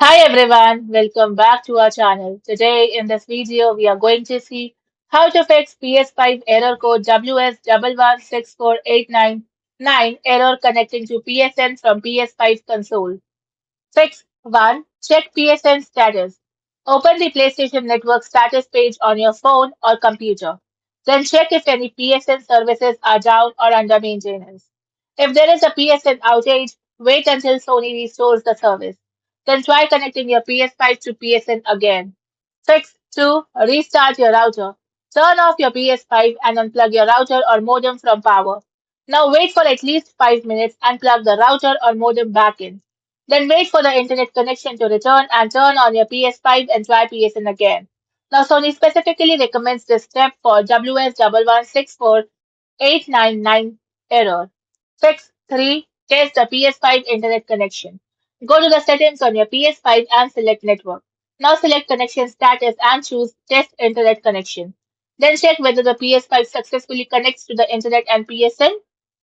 Hi everyone, welcome back to our channel. Today in this video we are going to see how to fix PS5 error code WS-116489-9 error connecting to PSN from PS5 console. Fix 1. Check PSN status. Open the PlayStation Network status page on your phone or computer. Then check if any PSN services are down or under maintenance. If there is a PSN outage, wait until Sony restores the service. Then try connecting your PS5 to PSN again. Fix 2. Restart your router. Turn off your PS5 and unplug your router or modem from power. Now wait for at least 5 minutes and plug the router or modem back in. Then wait for the internet connection to return and turn on your PS5 and try PSN again. Now Sony specifically recommends this step for WS-116489-9 error. Fix 3. Test the PS5 internet connection. Go to the settings on your PS5 and select network. Now select connection status and choose test internet connection. Then check whether the PS5 successfully connects to the internet and PSN.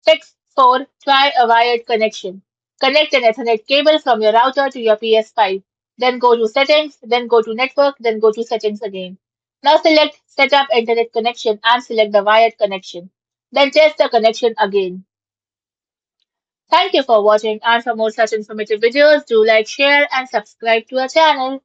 Fix 4. Try a wired connection. Connect an Ethernet cable from your router to your PS5. Then go to settings, then go to network, then go to settings again. Now select setup internet connection and select the wired connection. Then test the connection again. Thank you for watching, and for more such informative videos, do like, share and subscribe to our channel.